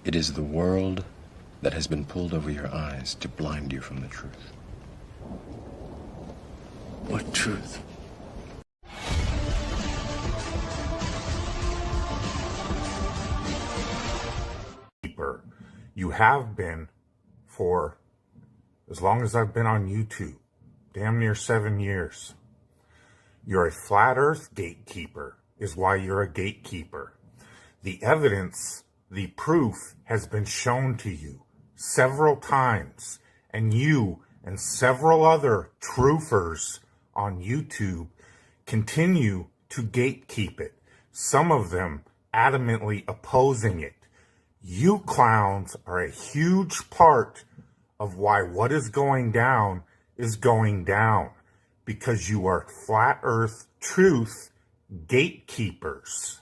It is the world that has been pulled over your eyes to blind you from the truth. What truth? You have been for as long as I've been on YouTube, damn near 7 years. You're a flat earth gatekeeper is why you're a gatekeeper. The evidence, the proof has been shown to you several times, and you and several other truthers on YouTube continue to gatekeep it, some of them adamantly opposing it. You clowns are a huge part of why what is going down, because you are flat earth truth gatekeepers.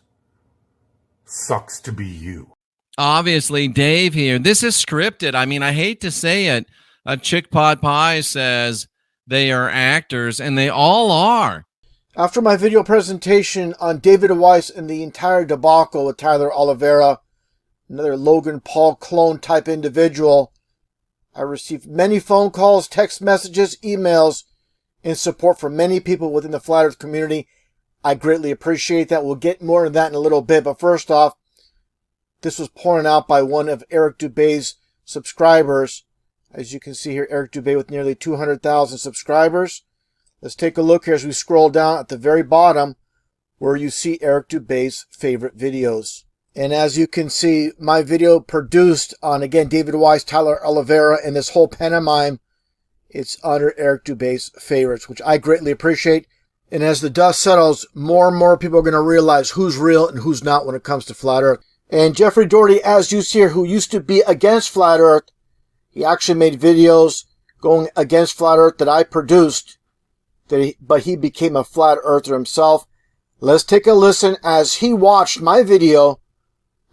Sucks to be you. Obviously, Dave here. This is scripted. I mean, I hate to say it. Chick Pot Pie says they are actors, and they all are. After my video presentation on David Weiss and the entire debacle with Tyler Oliveira, another Logan Paul clone type individual, I received many phone calls, text messages, emails in support from many people within the Flat Earth community. I greatly appreciate that. We'll get more of that in a little bit. But first off, this was pointed out by one of Eric Dubé's subscribers. As you can see here, Eric Dubé with nearly 200,000 subscribers. Let's take a look here as we scroll down at the very bottom where you see Eric Dubé's favorite videos. And as you can see, my video produced on, again, David Weiss, Tyler Oliveira, and this whole pantomime, it's under Eric Dubé's favorites, which I greatly appreciate. And as the dust settles, more and more people are going to realize who's real and who's not when it comes to Flat Earth. And Jeffrey Doherty, as you see here, who used to be against Flat Earth, he actually made videos going against Flat Earth that I produced, but he became a Flat Earther himself. Let's take a listen as he watched my video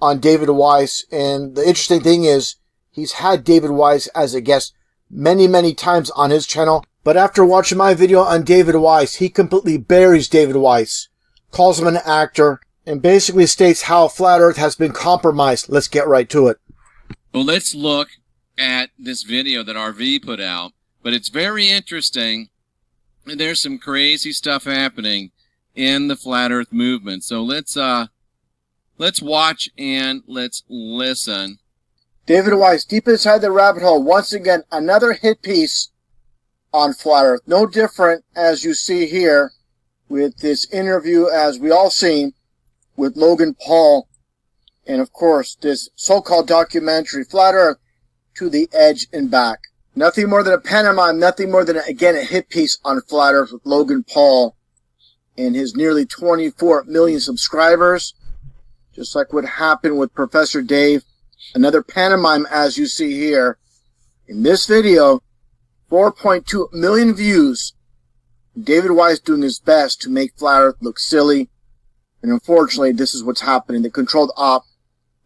on David Weiss. And the interesting thing is, he's had David Weiss as a guest many, many times on his channel. But after watching my video on David Weiss, he completely buries David Weiss, calls him an actor, and basically states how Flat Earth has been compromised. Let's get right to it. Well, let's look at this video that RV put out. But it's very interesting. There's some crazy stuff happening in the Flat Earth movement. So let's watch and let's listen. David Weiss, deep inside the rabbit hole. Once again, another hit piece on Flat Earth. No different, as you see here, with this interview, as we all seen, with Logan Paul. And, of course, this so-called documentary, Flat Earth, to the Edge and Back. Nothing more than a pantomime, nothing more than, again, a hit piece on Flat Earth with Logan Paul and his nearly 24 million subscribers. Just like what happened with Professor Dave. Another pantomime, as you see here. In this video, 4.2 million views. David Weiss doing his best to make Flat Earth look silly. And unfortunately, this is what's happening. The controlled op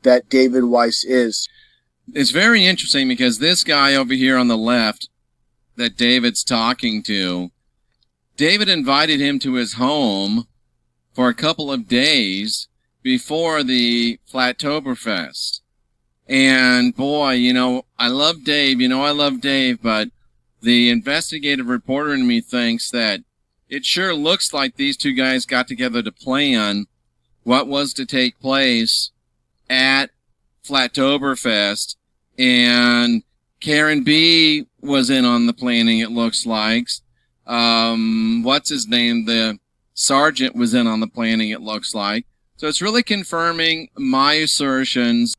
that David Weiss is. It's very interesting because this guy over here on the left that David's talking to, David invited him to his home for a couple of days before the Flattoberfest. And boy, you know, I love Dave, but the investigative reporter in me thinks that it sure looks like these two guys got together to plan what was to take place at Flattoberfest. And Karen B was in on the planning, it looks like. What's his name? The sergeant was in on the planning, it looks like. So it's really confirming my assertions,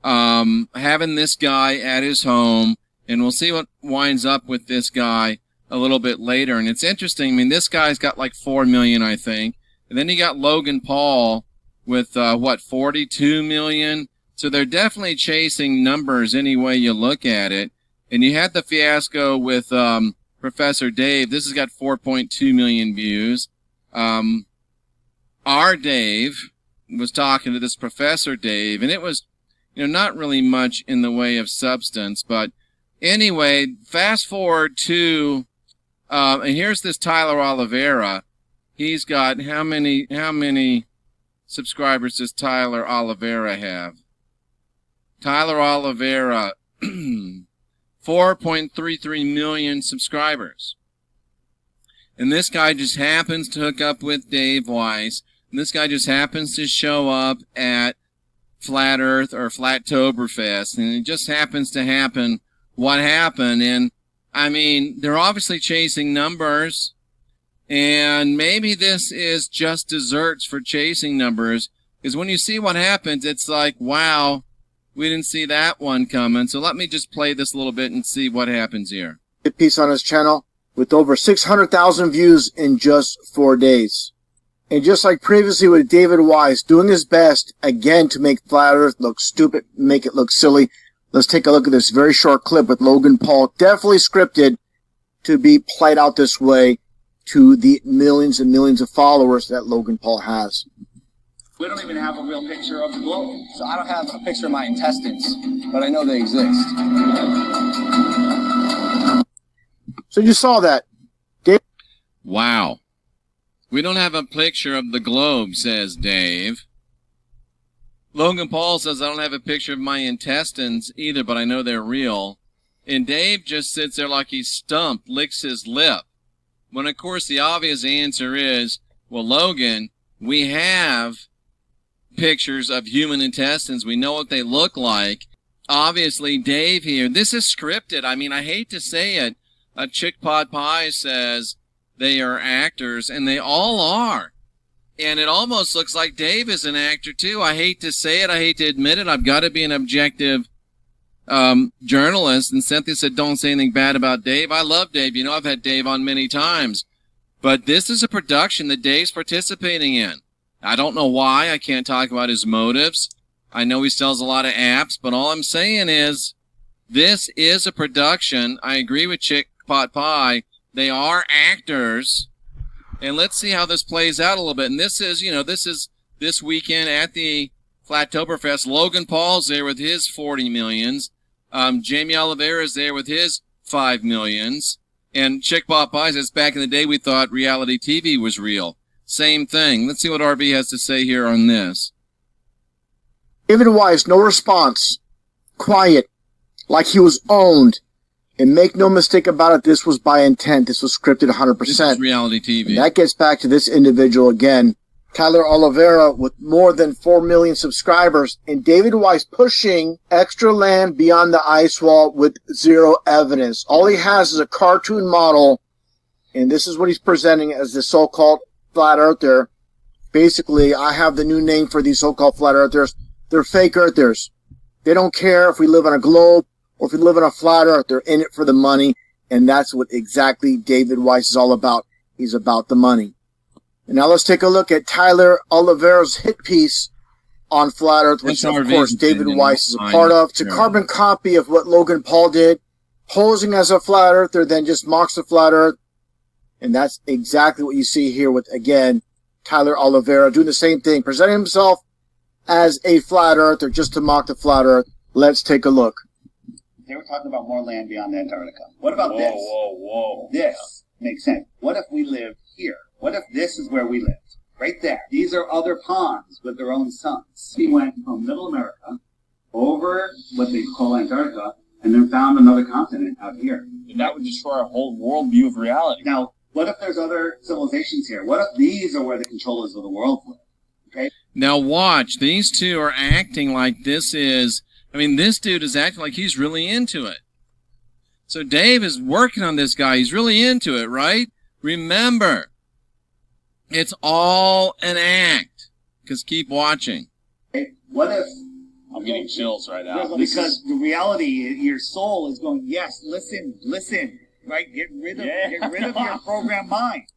having this guy at his home, and we'll see what winds up with this guy a little bit later. And it's interesting. I mean, this guy's got like 4 million, I think. And then you got Logan Paul with, 42 million. So they're definitely chasing numbers any way you look at it. And you had the fiasco with, Professor Dave. This has got 4.2 million views. Our Dave was talking to this Professor Dave, and it was, you know, not really much in the way of substance. But anyway, fast forward to, and here's this Tyler Oliveira. He's got, how many subscribers does Tyler Oliveira have? Tyler Oliveira, 4.33 million subscribers. And this guy just happens to hook up with Dave Weiss. And this guy just happens to show up at Flat Earth or Flattoberfest. And it just happens to happen what happened. And, I mean, they're obviously chasing numbers. And maybe this is just desserts for chasing numbers. Because when you see what happens, it's like, wow, we didn't see that one coming. So let me just play this a little bit and see what happens here. Piece on his channel with over 600,000 views in just 4 days. And just like previously with David Weiss, doing his best, again, to make Flat Earth look stupid, make it look silly. Let's take a look at this very short clip with Logan Paul. Definitely scripted to be played out this way to the millions and millions of followers that Logan Paul has. We don't even have a real picture of the globe. So I don't have a picture of my intestines, but I know they exist. So you saw that. Dave. Wow. We don't have a picture of the globe, says Dave. Logan Paul says, I don't have a picture of my intestines either, but I know they're real. And Dave just sits there like he's stumped, licks his lip. When, of course, the obvious answer is, well, Logan, we have pictures of human intestines. We know what they look like. Obviously, Dave here, this is scripted. I mean, I hate to say it. Chick Pot Pie says they are actors, and they all are. And it almost looks like Dave is an actor, too. I hate to say it. I hate to admit it. I've got to be an objective journalist. And Cynthia said, don't say anything bad about Dave. I love Dave. You know, I've had Dave on many times. But this is a production that Dave's participating in. I don't know why. I can't talk about his motives. I know he sells a lot of apps, but all I'm saying is this is a production. I agree with Chick Pot Pie. They are actors. And let's see how this plays out a little bit. And this is, you know, this weekend at the Flattoberfest. Logan Paul's there with his 40 millions. Jamie Oliveira is there with his 5 millions. And Chick Pot Pie says back in the day we thought reality TV was real. Same thing. Let's see what RB has to say here on this. David Weiss, no response. Quiet. Like he was owned. And make no mistake about it, this was by intent. This was scripted 100%. This is reality TV. And that gets back to this individual again. Tyler Oliveira with more than 4 million subscribers. And David Weiss pushing extra land beyond the ice wall with zero evidence. All he has is a cartoon model. And this is what he's presenting as the so-called flat earther. Basically, I have the new name for these so-called flat earthers. They're fake earthers. They don't care if we live on a globe or if we live on a flat earth. They're in it for the money. And that's what exactly David Weiss is all about. He's about the money. And now let's take a look at Tyler Oliveira's hit piece on Flat Earth, which of course David Weiss is a part of. It's a carbon copy of what Logan Paul did, posing as a flat earther, then just mocks the flat earth. And that's exactly what you see here with, again, Tyler Oliveira doing the same thing, presenting himself as a flat earther just to mock the flat earth. Let's take a look. They were talking about more land beyond Antarctica. What about this? Whoa. This makes sense. What if we lived here? What if this is where we lived? Right there. These are other ponds with their own suns. We went from Middle America over what they call Antarctica and then found another continent out here. And that would destroy our whole worldview of reality. Now, what if there's other civilizations here? What if these are where the controllers of the world live? Okay? Now watch. These two are acting like this is... I mean, this dude is acting like he's really into it. So Dave is working on this guy. He's really into it, right? Remember, it's all an act. Because keep watching. Okay? What if... I'm getting chills right now. Because the reality, your soul is going, yes, listen, right? Get rid of your programmed mind.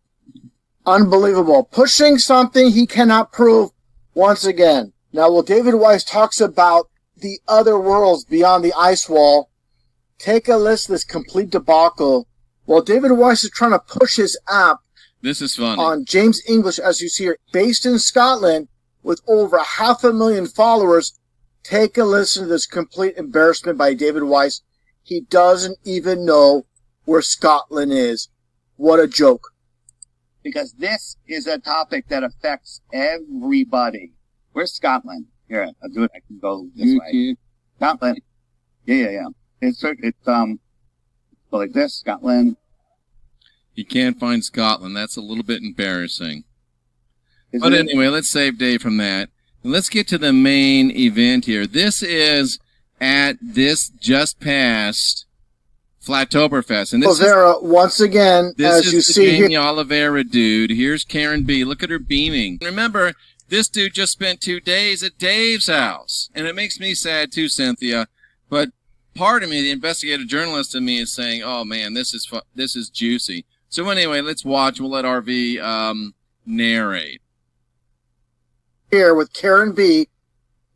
Unbelievable. Pushing something he cannot prove once again. Now, while David Weiss talks about the other worlds beyond the ice wall, take a list of this complete debacle. While David Weiss is trying to push his app this is funny. On James English, as you see here, based in Scotland with over 500,000 followers, take a listen to this complete embarrassment by David Weiss. He doesn't even know where Scotland is. What a joke. Because this is a topic that affects everybody. Where's Scotland? Here, I'll do it. I can go this way. Scotland. Yeah. It's like this, Scotland. You can't find Scotland. That's a little bit embarrassing. Isn't But it? anyway, let's save Dave from that. Let's get to the main event here. This is at this just past Flattoberfest. And this Oliveira, once again, as you is the see here. Jamie Oliveira dude. Here's Karen B. Look at her beaming. Remember, this dude just spent 2 days at Dave's house. And it makes me sad too, Cynthia. But part of me, the investigative journalist in me, is saying, oh man, this is juicy. So anyway, let's watch. We'll let RV narrate. Here with Karen B.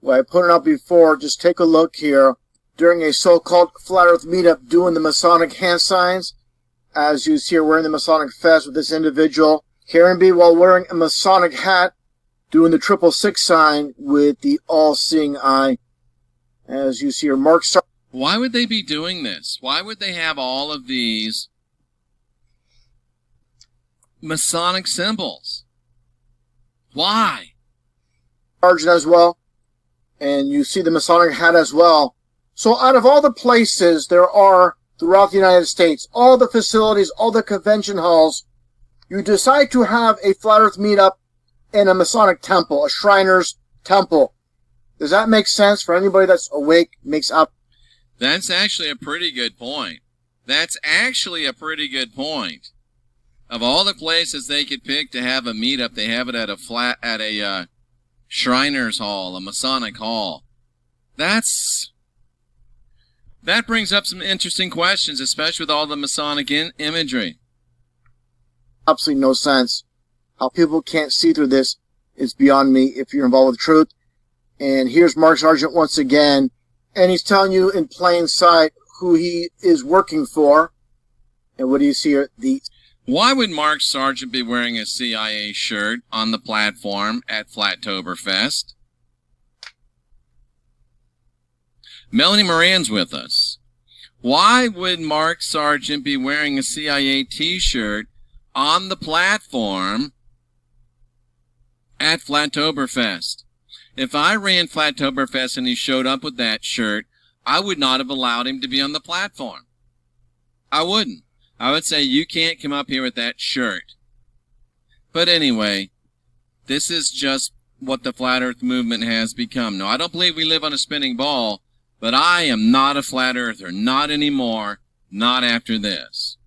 Well, I put it up before. Just take a look here. During a so-called Flat Earth meetup doing the Masonic hand signs. As you see her wearing the Masonic fez with this individual. Karen B. while wearing a Masonic hat doing the 666 sign with the all-seeing eye. As you see her Mark Sargent. Why would they be doing this? Why would they have all of these Masonic symbols? Why? As well. And you see the Masonic hat as well. So out of all the places there are throughout the United States, all the facilities, all the convention halls, you decide to have a Flat Earth meetup in a Masonic temple, a Shriner's temple. Does that make sense for anybody that's awake, makes up? That's actually a pretty good point. That's actually a pretty good point. Of all the places they could pick to have a meetup, they have it at a Shriner's Hall, a Masonic hall. That brings up some interesting questions, especially with all the Masonic imagery. Absolutely no sense. How people can't see through this is beyond me if you're involved with truth. And here's Mark Sargent once again, and he's telling you in plain sight who he is working for. And what do you see here? Why would Mark Sargent be wearing a CIA shirt on the platform at Flattoberfest? Melanie Moran's with us. Why would Mark Sargent be wearing a CIA t-shirt on the platform at Flattoberfest? If I ran Flattoberfest and he showed up with that shirt, I would not have allowed him to be on the platform. I wouldn't. I would say, you can't come up here with that shirt. But anyway, this is just what the Flat Earth movement has become. No, I don't believe we live on a spinning ball, but I am not a Flat Earther. Not anymore. Not after this.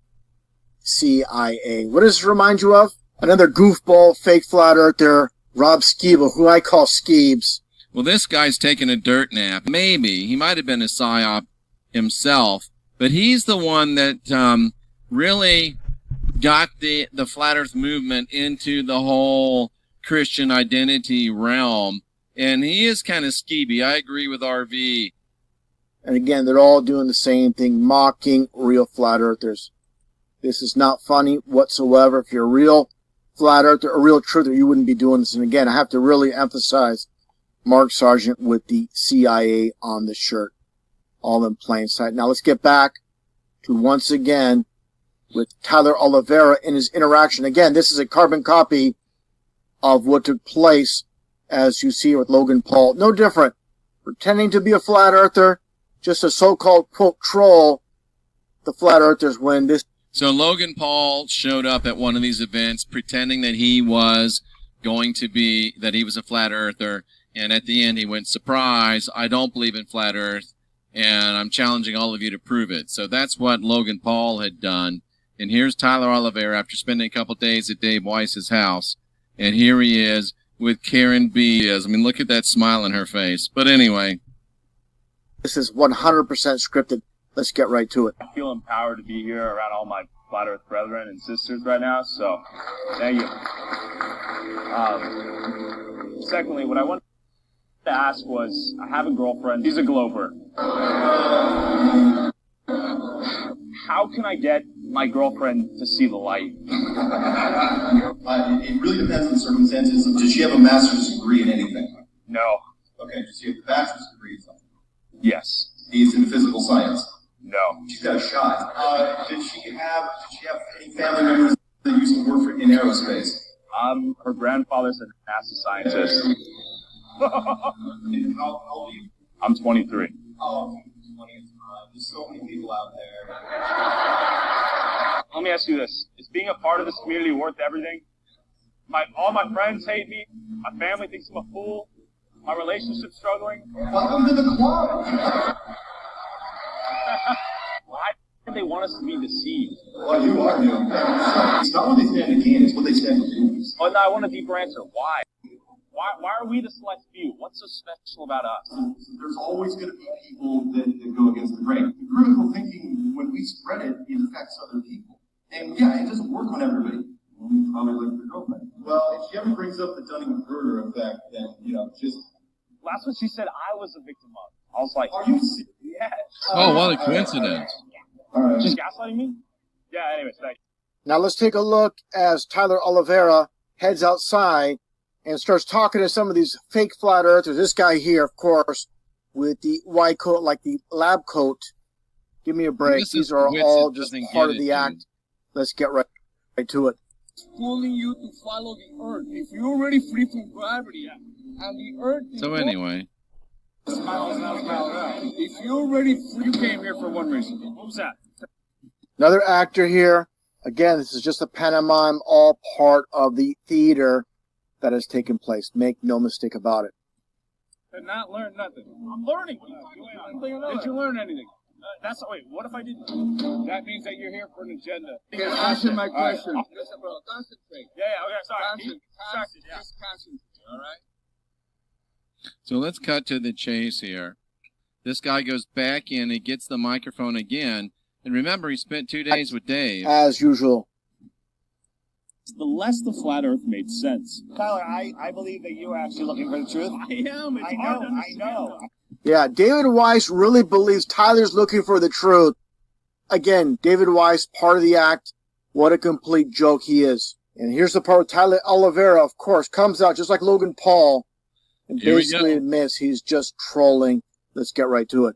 CIA. What does it remind you of? Another goofball, fake Flat Earther, Rob Skeeble, who I call Skeebs. Well, this guy's taking a dirt nap. Maybe. He might have been a psyop himself, but he's the one that really got the Flat Earth movement into the whole Christian identity realm. And he is kind of skeevy. I agree with RV. And again, they're all doing the same thing, mocking real Flat Earthers. This is not funny whatsoever. If you're a real Flat Earther, a real truther, you wouldn't be doing this. And again, I have to really emphasize Mark Sargent with the CIA on the shirt. All in plain sight. Now let's get back to once again with Tyler Oliveira in his interaction. Again, this is a carbon copy of what took place, as you see with Logan Paul. No different. Pretending to be a Flat Earther, just a so-called, quote, troll. The Flat Earthers win this. So Logan Paul showed up at one of these events pretending that he was that he was a Flat Earther. And at the end, he went, surprise, I don't believe in Flat Earth, and I'm challenging all of you to prove it. So that's what Logan Paul had done. And here's Tyler Oliveira after spending a couple days at Dave Weiss's house. And here he is with Karen B. I mean, look at that smile on her face. But anyway. This is 100% scripted. Let's get right to it. I feel empowered to be here around all my Flat Earth brethren and sisters right now, so thank you. Secondly, what I wanted to ask was, I have a girlfriend. She's a Glober. How can I get my girlfriend to see the light? It really depends on the circumstances. Does she have a master's degree in anything? No. Okay, does she have a bachelor's degree in something? Yes. He's in physical science. No. She's got a shot. Did she have any family members that used to work in aerospace? Her grandfather's a NASA scientist. How old are you? I'm 23. Oh, plenty of time. There's so many people out there. Let me ask you this. Is being a part of this community worth everything? All my friends hate me. My family thinks I'm a fool. My relationship's struggling. Welcome to the club. Why do they want us to be deceived? Well, you are doing that. It's not what they stand to gain, it's what they stand to lose. Oh, no, I want a deeper answer. Why? Why are we the select few? What's so special about us? There's always going to be people that go against the grain. The critical thinking, when we spread it, it affects other people. And yeah, it doesn't work on everybody. Probably like your girlfriend. Well, if she ever brings up the Dunning-Kruger effect, then, just... Last one she said I was a victim of. I was like, are you serious? Yes. Oh, what a coincidence. All right. Just gaslighting me? Yeah, anyways, thank you. Now let's take a look as Tyler Oliveira heads outside and starts talking to some of these fake flat earthers. This guy here, of course, with the white coat, like the lab coat. Give me a break. These are all just part of the act. Let's get right to it. Schooling you to follow the earth. If you're already free from gravity and the earth is So anyway, if you're already free, you came here for one reason. What was that? Another actor here. Again, this is just a pantomime, all part of the theater that has taken place. Make no mistake about it. Did not learn nothing. I'm learning. Did you learn anything? Wait, what if I didn't? That means that you're here for an agenda. Answer my question. Listen, bro, concentrate. Yeah, okay, sorry. Just concentrate, all right? so let's cut to the chase here. This guy goes back in, he gets the microphone again, and remember, he spent 2 days with Dave. As usual. The less the flat earth made sense. Tyler, I believe that you're actually looking for the truth. I am. It's hard to understand. I know. Yeah, David Weiss really believes Tyler's looking for the truth. Again, David Weiss, part of the act. What a complete joke he is. And here's the part where Tyler Oliveira, of course, comes out just like Logan Paul and Here we basically go. admits he's just trolling. Let's get right to it.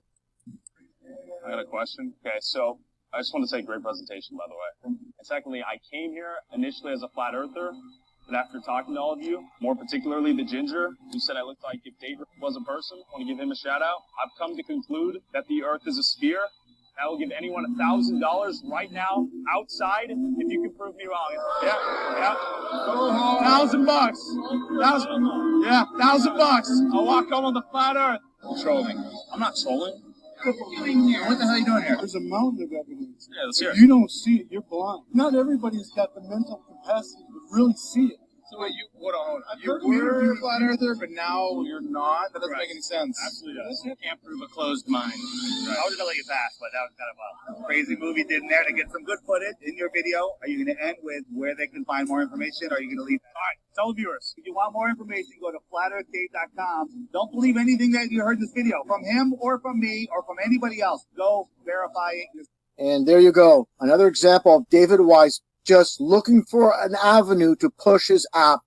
I got a question. Okay, so I just want to say great presentation, by the way. And secondly, I came here initially as a flat earther, but after talking to all of you, more particularly the ginger, who said I looked like if David was a person, I want to give him a shout out. I've come to conclude that the earth is a sphere. I will give anyone $1,000 right now outside if you can prove me wrong. Yeah. $1,000. $1,000. I'll walk home on the flat earth. You're trolling. I'm not trolling. What the hell are you doing here? There's a mountain of evidence. Yeah, let's hear it. If you don't see it, you're blind. Not everybody's got the mental capacity to really see it. So wait, hold on. You were a flat earther, but now you're not? That doesn't make any sense. Absolutely does. Can't prove a closed mind. I was gonna let you pass, but that was kind of a crazy move you did in there to get some good footage in your video. Are you gonna end with where they can find more information, or are you gonna leave? All right, tell the viewers. If you want more information, go to flatearthdave.com. Don't believe anything that you heard in this video from him or from me or from anybody else. Go verify it. And there you go. Another example of David Weiss just looking for an avenue to push his app.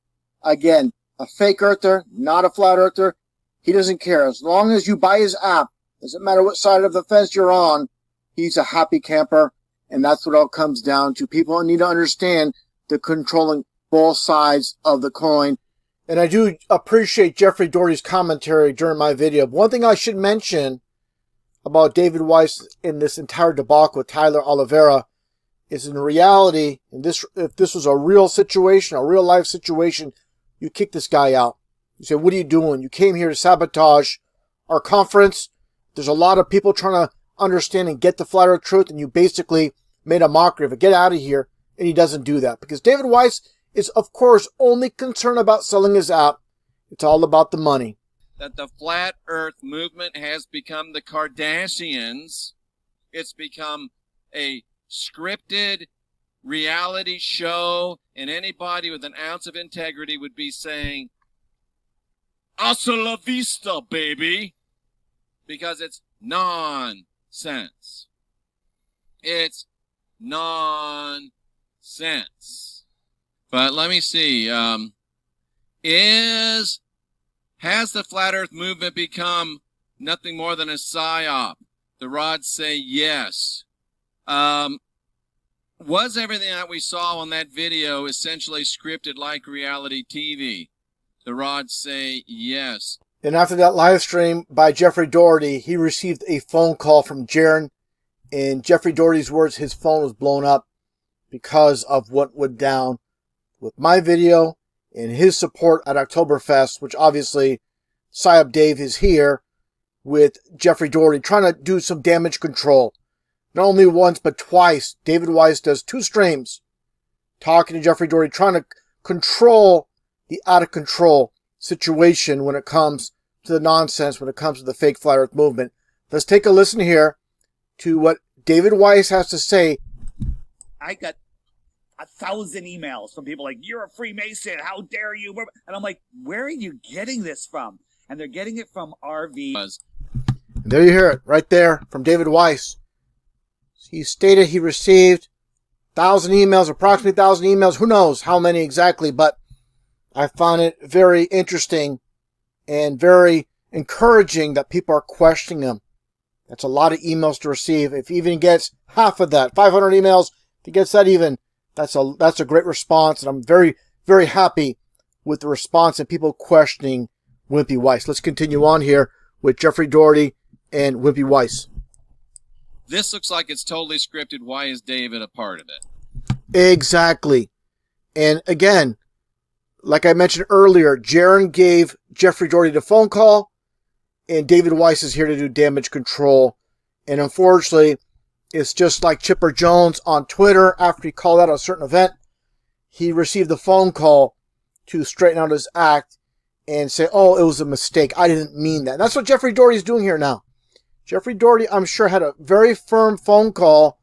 Again, a fake earther, not a flat earther. He doesn't care. As long as you buy his app, doesn't matter what side of the fence you're on, he's a happy camper. And that's what it all comes down to. People need to understand the controlling both sides of the coin. And I do appreciate Jeffrey Doherty's commentary during my video. One thing I should mention about David Weiss in this entire debacle with Tyler Oliveira is in reality, if this was a real situation, a real life situation, you kick this guy out. You say, what are you doing? You came here to sabotage our conference. There's a lot of people trying to understand and get the flat earth truth, and you basically made a mockery of it. Get out of here. And he doesn't do that because David Weiss is, of course, only concerned about selling his app. It's all about the money. That the flat earth movement has become the Kardashians. It's become a scripted reality show, and anybody with an ounce of integrity would be saying, hasta la vista, baby, because it's nonsense. It's nonsense. But let me see. Has the flat earth movement become nothing more than a psyop? The rods say yes. Was everything that we saw on that video essentially scripted like reality TV? The rods say yes. And after that live stream by Jeffrey Doherty, he received a phone call from Jaron. In Jeffrey Doherty's words, his phone was blown up because of what went down with my video and his support at Oktoberfest, which obviously Psyop Dave is here with Jeffrey Doherty trying to do some damage control. Not only once, but twice. David Weiss does 2 streams talking to Jeffrey Doherty, trying to control the out of control situation when it comes to the nonsense, when it comes to the fake flat earth movement. Let's take a listen here to what David Weiss has to say. I got 1,000 emails from people like, you're a Freemason, how dare you? And I'm like, where are you getting this from? And they're getting it from RV. There you hear it, right there, from David Weiss. He stated he received 1,000 emails, approximately 1,000 emails, who knows how many exactly, but I found it very interesting and very encouraging that people are questioning him. That's a lot of emails to receive. If he even gets half of that, 500 emails, if he gets that even, that's a great response, and I'm very, very happy with the response and people questioning Wimpy Weiss. Let's continue on here with Jeffrey Doherty and Wimpy Weiss. This looks like it's totally scripted. Why is David a part of it? Exactly. And again, like I mentioned earlier, Jaron gave Jeffrey Doherty the phone call, and David Weiss is here to do damage control. And unfortunately, it's just like Chipper Jones on Twitter. After he called out a certain event, he received the phone call to straighten out his act and say, oh, it was a mistake. I didn't mean that. And that's what Jeffrey Doherty is doing here now. Jeffrey Doherty, I'm sure, had a very firm phone call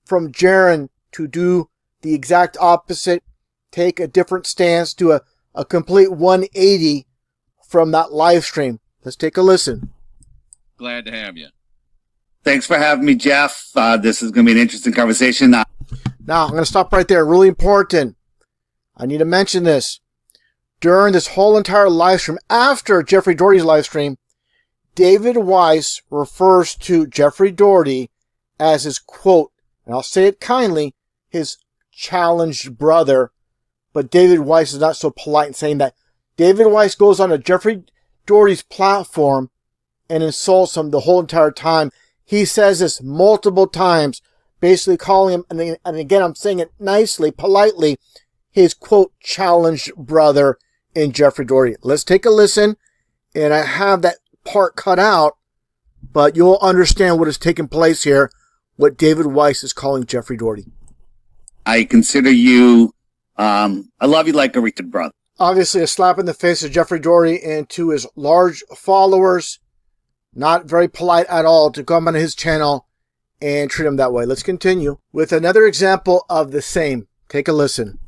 from Jaron to do the exact opposite, take a different stance, do a complete 180 from that live stream. Let's take a listen. Glad to have you. Thanks for having me, Jeff. This is going to be an interesting conversation. Now, I'm going to stop right there. Really important. I need to mention this. During this whole entire live stream, after Jeffrey Doherty's live stream, David Weiss refers to Jeffrey Doherty as his, quote, and I'll say it kindly, his challenged brother. But David Weiss is not so polite in saying that. David Weiss goes on to Jeffrey Doherty's platform and insults him the whole entire time. He says this multiple times, basically calling him, and again, I'm saying it nicely, politely, his, quote, challenged brother in Jeffrey Doherty. Let's take a listen, and I have that part cut out, but you'll understand what is taking place here, what David Weiss is calling Jeffrey Doherty. I consider you, I love you like a retard brother. Obviously, a slap in the face of Jeffrey Doherty and to his large followers. Not very polite at all to come on his channel and treat him that way. Let's continue with another example of the same. Take a listen.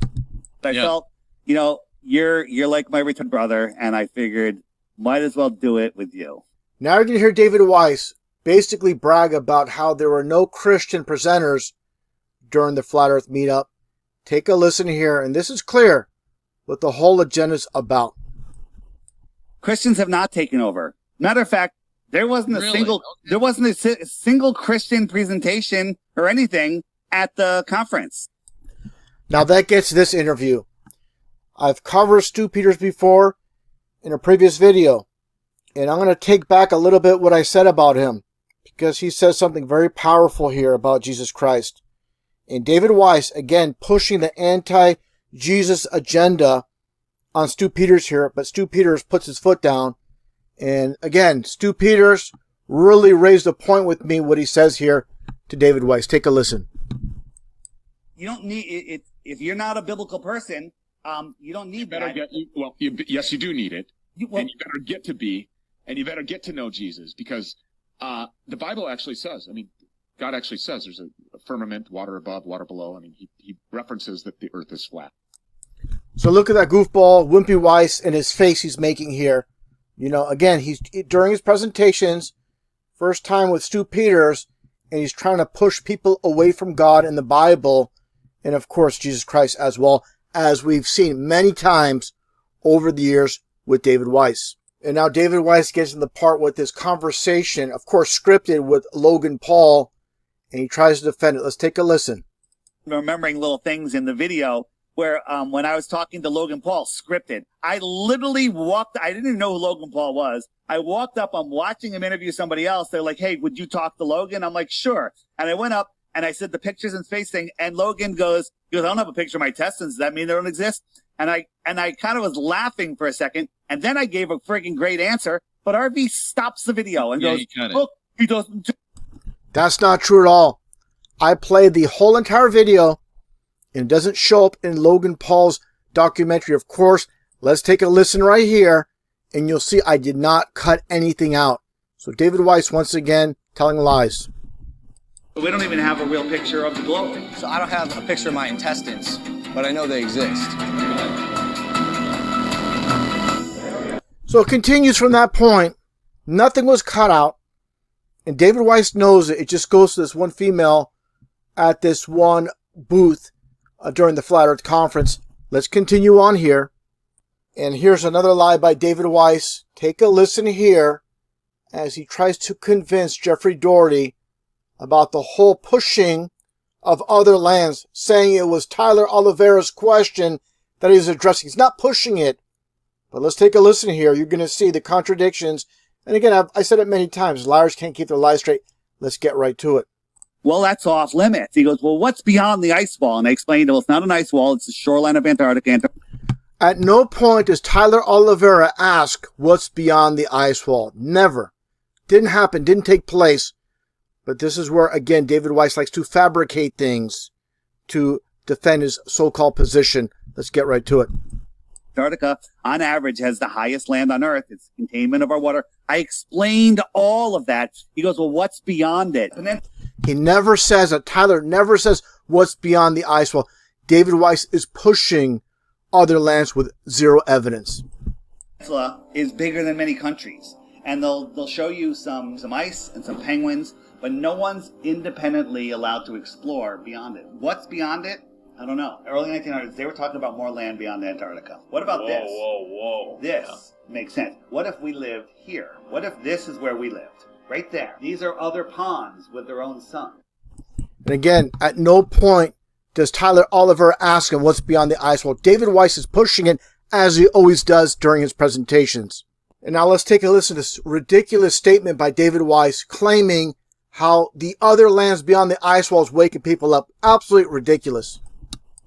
I felt, you're like my retard brother, and I figured might as well do it with you. Now you're going to hear David Weiss basically brag about how there were no Christian presenters during the Flat Earth meetup. Take a listen here, and this is clear what the whole agenda's about. Christians have not taken over. Matter of fact, there wasn't a single Christian presentation or anything at the conference. Now that gets this interview. I've covered Stu Peters before in a previous video, and I'm going to take back a little bit what I said about him, because he says something very powerful here about Jesus Christ. And David Weiss, again, pushing the anti-Jesus agenda on Stu Peters here, but Stu Peters puts his foot down. And again, Stu Peters really raised a point with me, what he says here to David Weiss. Take a listen. You don't need it. If you're not a biblical person, you don't need that. Yes, you do need it. And you better get to be, and you better get to know Jesus, because the Bible actually says, God actually says there's a firmament, water above, water below. He references that the earth is flat. So look at that goofball, Wimpy Weiss, and his face he's making here. Again, he's during his presentations, first time with Stu Peters, and he's trying to push people away from God and the Bible, and of course Jesus Christ as well, as we've seen many times over the years with David Weiss. And now David Weiss gets in the part with this conversation, of course scripted, with Logan Paul, and he tries to defend it. Let's take a listen. Remembering little things in the video, where when I was talking to Logan Paul, scripted. I literally walked, I didn't even know who Logan Paul was. I walked up, I'm watching him interview somebody else. They're like, hey, would you talk to Logan? I'm like, sure. And I went up and I said the pictures and face thing, and Logan goes, I don't have a picture of my intestines. Does that mean they don't exist? And I kind of was laughing for a second, and then I gave a freaking great answer, but RV stops the video and goes, look, he doesn't. That's not true at all. I played the whole entire video, and it doesn't show up in Logan Paul's documentary. Of course, let's take a listen right here, and you'll see I did not cut anything out. So David Weiss, once again, telling lies. We don't even have a real picture of the globe. So I don't have a picture of my intestines, but I know they exist. So it continues from that point. Nothing was cut out. And David Weiss knows it. It just goes to this one female at this one booth during the Flat Earth Conference. Let's continue on here. And here's another lie by David Weiss. Take a listen here as he tries to convince Jeffrey Doherty about the whole pushing of other lands, saying it was Tyler Oliveira's question that he's addressing. He's not pushing it. But let's take a listen here. You're going to see the contradictions. And again, I said it many times. Liars can't keep their lies straight. Let's get right to it. Well, that's off limits. He goes, well, what's beyond the ice wall? And I explained, well, it's not an ice wall. It's the shoreline of Antarctica. At no point does Tyler Oliveira ask what's beyond the ice wall. Never. Didn't happen. Didn't take place. But this is where, again, David Weiss likes to fabricate things to defend his so-called position. Let's get right to it. Antarctica, on average, has the highest land on Earth. It's containment of our water. I explained all of that. He goes, well, what's beyond it? And then he never says that. Tyler never says what's beyond the ice wall. David Weiss is pushing other lands with zero evidence. Peninsula is bigger than many countries. And they'll show you some ice and some penguins, but no one's independently allowed to explore beyond it. What's beyond it? I don't know. Early 1900s, they were talking about more land beyond Antarctica. What about this? Whoa. This makes sense. What if we lived here? What if this is where we lived? Right there. These are other ponds with their own sun. And again, at no point does Tyler Oliver ask him what's beyond the ice wall. David Weiss is pushing it, as he always does during his presentations. And now let's take a listen to this ridiculous statement by David Weiss claiming how the other lands beyond the ice wall is waking people up. Absolutely ridiculous.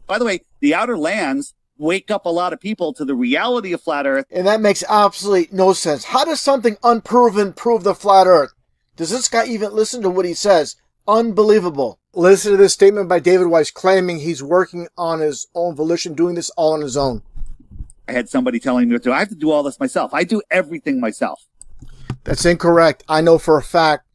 By the way, the outer lands wake up a lot of people to the reality of flat Earth. And that makes absolutely no sense. How does something unproven prove the flat Earth? Does this guy even listen to what he says? Unbelievable. Listen to this statement by David Weiss claiming he's working on his own volition, doing this all on his own. I had somebody telling me what to do. I have to do all this myself. I do everything myself. That's incorrect. I know for a fact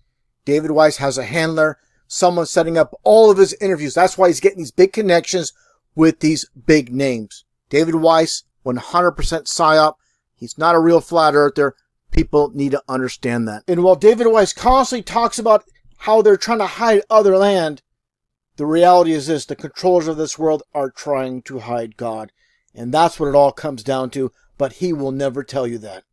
David Weiss has a handler, someone setting up all of his interviews. That's why he's getting these big connections with these big names. David Weiss, 100% PSYOP. He's not a real flat earther. People need to understand that. And while David Weiss constantly talks about how they're trying to hide other land, the reality is this: the controllers of this world are trying to hide God. And that's what it all comes down to, but he will never tell you that.